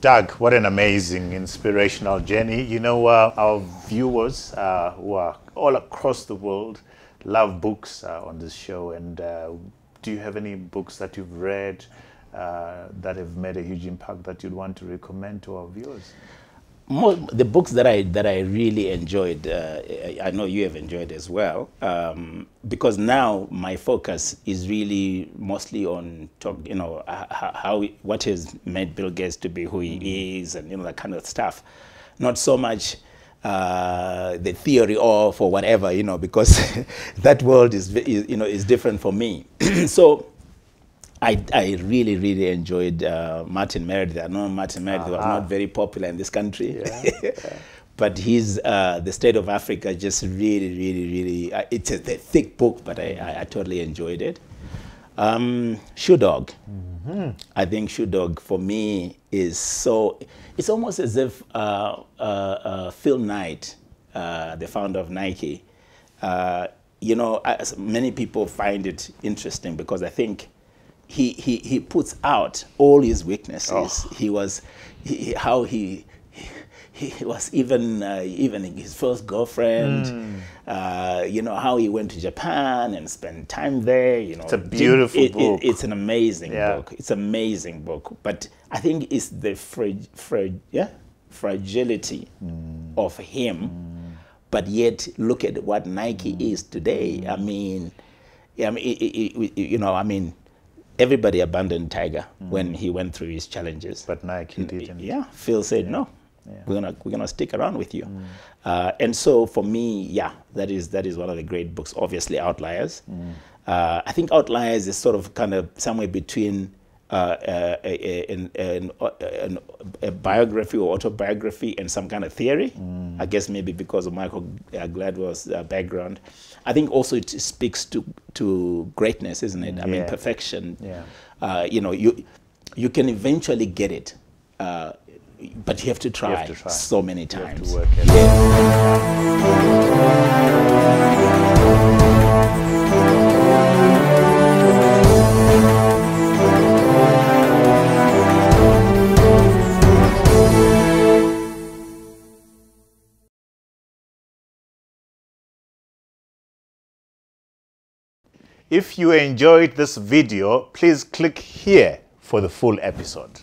Doug, what an amazing, inspirational journey. You know, our viewers who are all across the world love books on this show. And do you have any books that you've read that have made a huge impact that you'd want to recommend to our viewers? The books that I really enjoyed, I know you have enjoyed as well, because now my focus is really mostly on what has made Bill Gates to be who he is, and that kind of stuff. Not so much the theory or whatever, because that world is different for me. So I really enjoyed Martin Meredith. I know Martin Meredith was not very popular in this country, but he's The State of Africa just really, it's a thick book, but I totally enjoyed it. Shoe Dog. I think Shoe Dog for me is it's almost as if Phil Knight, the founder of Nike, many people find it interesting because I think he puts out all his weaknesses. He was even his first girlfriend. How he went to Japan and spent time there. It's a beautiful book. It's an amazing book. It's an amazing book. But I think it's the fragility of him. But yet, look at what Nike is today. I mean, everybody abandoned Tiger when he went through his challenges. But Nike didn't. Yeah, Phil said no. Yeah. We're gonna stick around with you. And so for me, that is one of the great books. Obviously, Outliers. I think Outliers is sort of kind of somewhere between a biography or autobiography and some kind of theory. I guess maybe because of Michael Gladwell's background. I think also it speaks to greatness, isn't it? I mean, perfection. Yeah. You can eventually get it, but you have to try, so many times. You have to work If you enjoyed this video, please click here for the full episode.